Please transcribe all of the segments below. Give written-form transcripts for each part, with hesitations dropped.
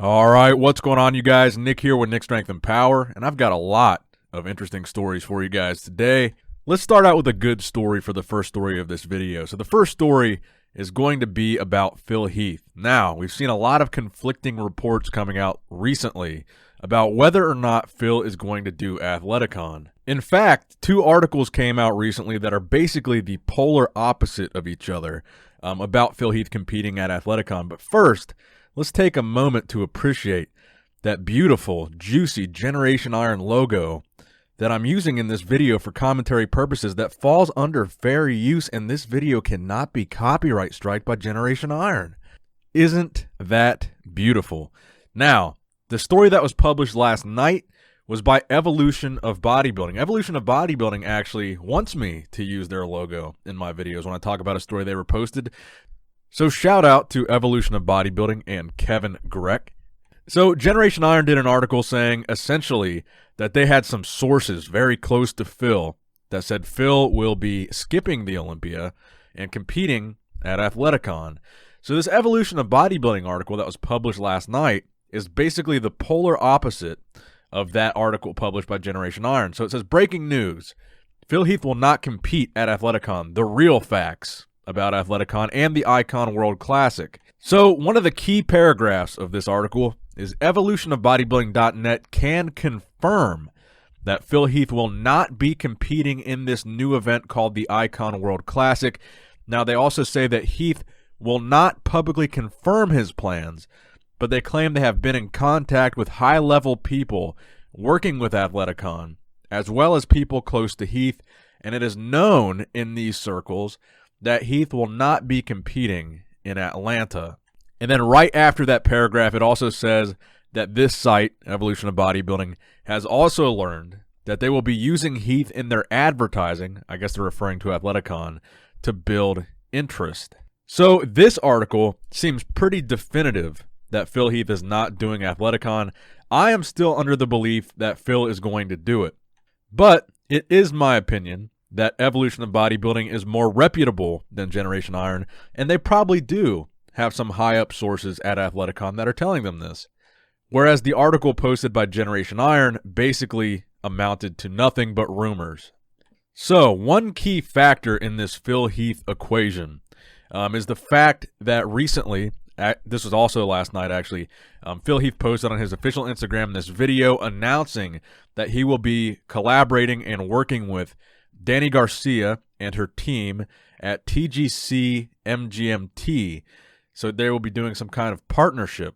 All right, what's going on, you guys? Nick here with Nick Strength and Power, and I've got a lot of interesting stories for you guys today. Let's start out with a good story for the first story of this video. So the first story is going to be about Phil Heath. Now, we've seen a lot of conflicting reports coming out recently about whether or not Phil is going to do Athleticon. In fact, two articles came out recently that are basically the polar opposite of each other about Phil Heath competing at Athleticon. But first, let's take a moment to appreciate that beautiful, juicy Generation Iron logo that I'm using in this video for commentary purposes that falls under fair use, and this video cannot be copyright striked by Generation Iron. Isn't that beautiful? Now, the story that was published last night was by Evolution of Bodybuilding. Evolution of Bodybuilding actually wants me to use their logo in my videos when I talk about a story they reposted. So shout out to Evolution of Bodybuilding and Kevin Grech. So Generation Iron did an article saying essentially that they had some sources very close to Phil that said Phil will be skipping the Olympia and competing at Athleticon. So this Evolution of Bodybuilding article that was published last night is basically the polar opposite of that article published by Generation Iron. So it says, breaking news, Phil Heath will not compete at Athleticon. The real facts about Athleticon and the Icon World Classic. So one of the key paragraphs of this article is evolutionofbodybuilding.net can confirm that Phil Heath will not be competing in this new event called the Icon World Classic. Now, they also say that Heath will not publicly confirm his plans, but they claim they have been in contact with high-level people working with Athleticon, as well as people close to Heath, and it is known in these circles that Heath will not be competing in Atlanta. And then right after that paragraph, it also says that this site, Evolution of Bodybuilding, has also learned that they will be using Heath in their advertising, I guess they're referring to Athleticon, to build interest. So this article seems pretty definitive that Phil Heath is not doing Athleticon. I am still under the belief that Phil is going to do it. But it is my opinion that Evolution of Bodybuilding is more reputable than Generation Iron, and they probably do have some high-up sources at Athleticon that are telling them this. Whereas the article posted by Generation Iron basically amounted to nothing but rumors. So, one key factor in this Phil Heath equation is the fact that recently, this was also last night actually, Phil Heath posted on his official Instagram this video announcing that he will be collaborating and working with Dani Garcia and her team at TGC MGMT. So they will be doing some kind of partnership.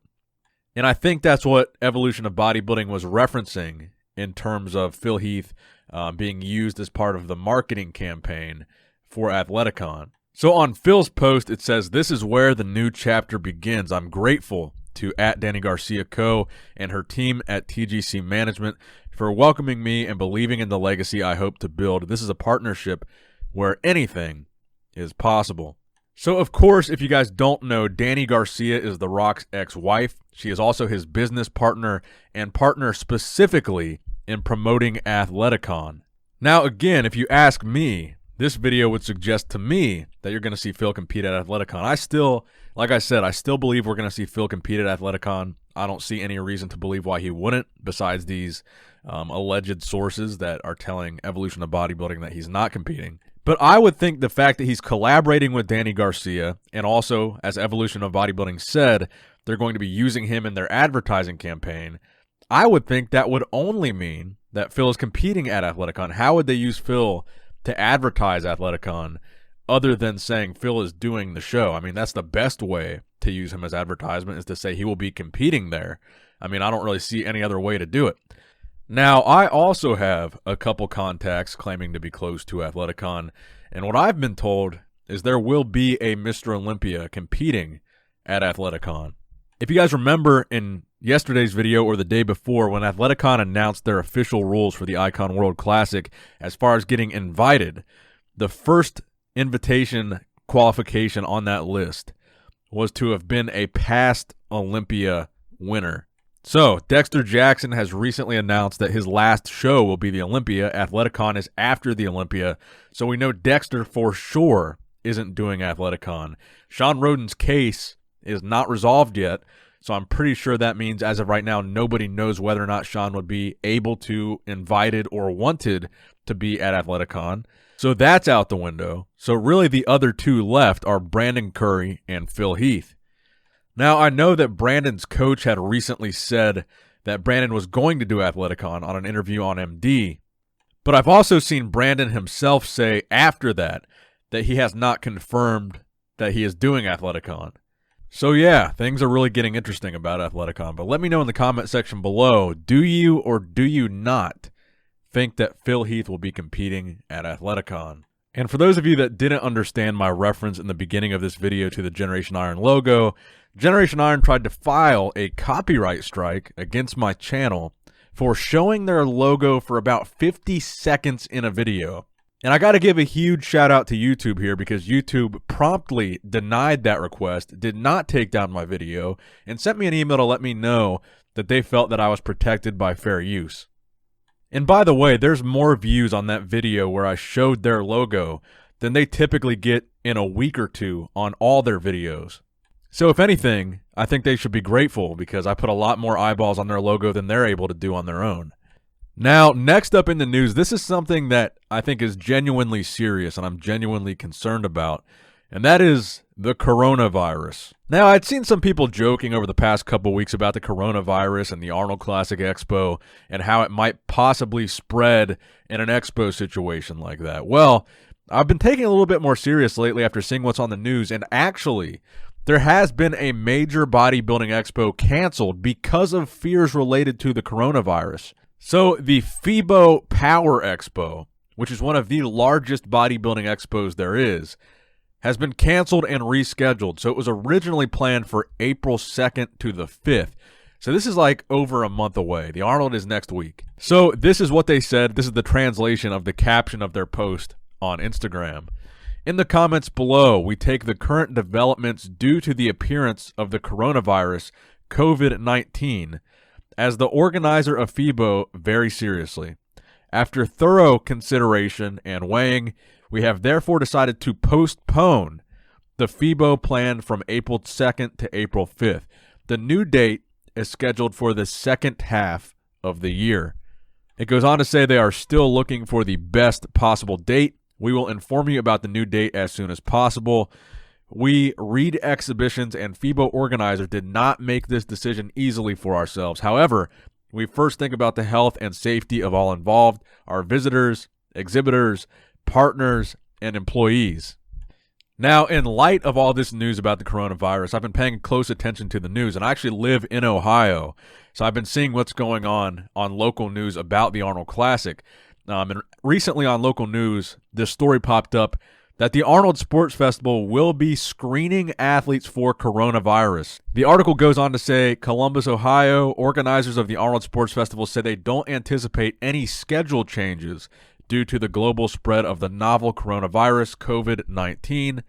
And I think that's what Evolution of Bodybuilding was referencing in terms of Phil Heath being used as part of the marketing campaign for Athleticon. So on Phil's post, it says, "This is where the new chapter begins. I'm grateful to @Dani Garcia Co. and her team at TGC Management for welcoming me and believing in the legacy I hope to build. This is a partnership where anything is possible." So, of course, if you guys don't know, Dani Garcia is The Rock's ex-wife. She is also his business partner and partner specifically in promoting Athleticon. Now, again, if you ask me, this video would suggest to me that you're going to see Phil compete at Athleticon. I still believe we're going to see Phil compete at Athleticon. I don't see any reason to believe why he wouldn't, besides these alleged sources that are telling Evolution of Bodybuilding that he's not competing. But I would think the fact that he's collaborating with Dani Garcia, and also, as Evolution of Bodybuilding said, they're going to be using him in their advertising campaign, I would think that would only mean that Phil is competing at Athleticon. How would they use Phil to advertise Athleticon other than saying Phil is doing the show? I mean, that's the best way to use him as advertisement, is to say he will be competing there. I mean, I don't really see any other way to do it. Now, I also have a couple contacts claiming to be close to Athleticon, and what I've been told is there will be a Mr. Olympia competing at Athleticon. If you guys remember in yesterday's video or the day before, when Athleticon announced their official rules for the Icon World Classic as far as getting invited, the first invitation qualification on that list was to have been a past Olympia winner. So, Dexter Jackson has recently announced that his last show will be the Olympia. Athleticon is after the Olympia, so we know Dexter for sure isn't doing Athleticon. Sean Roden's case is not resolved yet, So I'm pretty sure that means as of right now, nobody knows whether or not Sean would be able to, invited, or wanted to be at Athleticon. So that's out the window. So really the other two left are Brandon Curry and Phil Heath. Now I know that Brandon's coach had recently said that Brandon was going to do Athleticon on an interview on MD, but I've also seen Brandon himself say after that he has not confirmed that he is doing Athleticon. So yeah, things are really getting interesting about Athleticon, but let me know in the comment section below, do you or do you not think that Phil Heath will be competing at Athleticon? And for those of you that didn't understand my reference in the beginning of this video to the Generation Iron logo, Generation Iron tried to file a copyright strike against my channel for showing their logo for about 50 seconds in a video. And I got to give a huge shout out to YouTube here because YouTube promptly denied that request, did not take down my video, and sent me an email to let me know that they felt that I was protected by fair use. And by the way, there's more views on that video where I showed their logo than they typically get in a week or two on all their videos. So if anything, I think they should be grateful because I put a lot more eyeballs on their logo than they're able to do on their own. Now, next up in the news, this is something that I think is genuinely serious and I'm genuinely concerned about, and that is the coronavirus. Now, I'd seen some people joking over the past couple weeks about the coronavirus and the Arnold Classic Expo and how it might possibly spread in an Expo situation like that. Well, I've been taking it a little bit more serious lately after seeing what's on the news, and actually, there has been a major bodybuilding expo canceled because of fears related to the coronavirus. So the FIBO Power Expo, which is one of the largest bodybuilding expos there is, has been canceled and rescheduled. So it was originally planned for April 2nd to the 5th. So this is like over a month away. The Arnold is next week. So this is what they said. This is the translation of the caption of their post on Instagram. In the comments below, we take the current developments due to the appearance of the coronavirus, COVID-19, as the organizer of FIBO very seriously. After thorough consideration and weighing, we have therefore decided to postpone the FIBO plan from April 2nd to April 5th. The new date is scheduled for the second half of the year. It goes on to say they are still looking for the best possible date. We will inform you about the new date as soon as possible. We, Reed Exhibitions and FIBO organizer, did not make this decision easily for ourselves. However, we first think about the health and safety of all involved, our visitors, exhibitors, partners, and employees. Now, in light of all this news about the coronavirus, I've been paying close attention to the news, and I actually live in Ohio, so I've been seeing what's going on local news about the Arnold Classic. And recently on local news, this story popped up that the Arnold Sports Festival will be screening athletes for coronavirus. The article goes on to say, Columbus, Ohio, organizers of the Arnold Sports Festival said they don't anticipate any schedule changes due to the global spread of the novel coronavirus, COVID-19.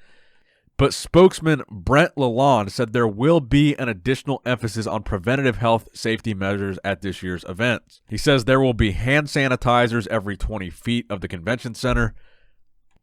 But spokesman Brent Lalonde said there will be an additional emphasis on preventative health safety measures at this year's events. He says there will be hand sanitizers every 20 feet of the convention center.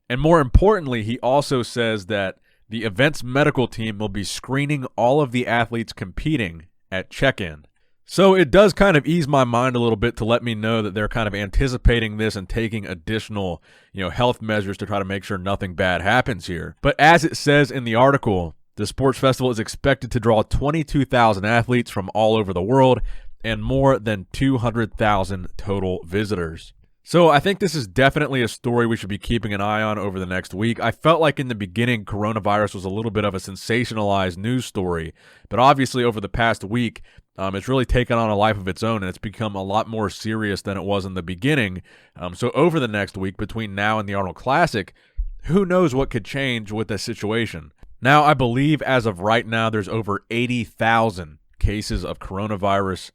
And more importantly, he also says that the event's medical team will be screening all of the athletes competing at check-in. So it does kind of ease my mind a little bit to let me know that they're kind of anticipating this and taking additional, health measures to try to make sure nothing bad happens here. But as it says in the article, the sports festival is expected to draw 22,000 athletes from all over the world and more than 200,000 total visitors. So I think this is definitely a story we should be keeping an eye on over the next week. I felt like in the beginning, coronavirus was a little bit of a sensationalized news story, but obviously over the past week, it's really taken on a life of its own, and it's become a lot more serious than it was in the beginning. So over the next week, between now and the Arnold Classic, who knows what could change with this situation. Now, I believe as of right now, there's over 80,000 cases of coronavirus.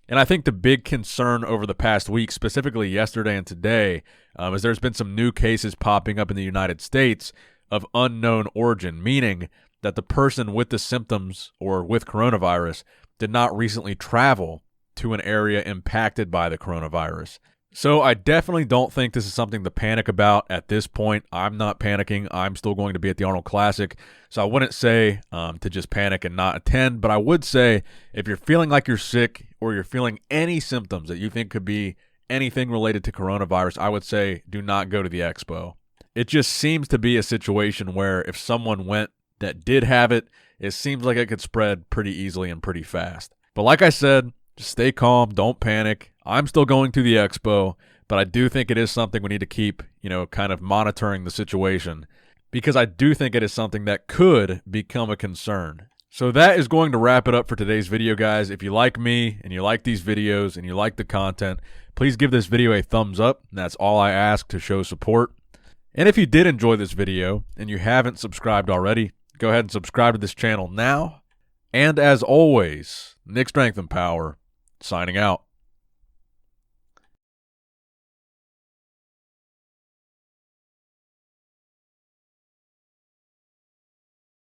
And I think the big concern over the past week, specifically yesterday and today, is there's been some new cases popping up in the United States of unknown origin, meaning that the person with the symptoms or with coronavirus did not recently travel to an area impacted by the coronavirus. So I definitely don't think this is something to panic about at this point. I'm not panicking. I'm still going to be at the Arnold Classic. So I wouldn't say to just panic and not attend, but I would say if you're feeling like you're sick or you're feeling any symptoms that you think could be anything related to coronavirus, I would say do not go to the Expo. It just seems to be a situation where if someone went that did have it, it seems like it could spread pretty easily and pretty fast. But like I said, just stay calm, don't panic. I'm still going to the Expo, but I do think it is something we need to keep, kind of monitoring the situation, because I do think it is something that could become a concern. So that is going to wrap it up for today's video, guys. If you like me and you like these videos and you like the content, please give this video a thumbs up. That's all I ask to show support. And if you did enjoy this video and you haven't subscribed already, go ahead and subscribe to this channel now. And as always, Nick Strength and Power, signing out.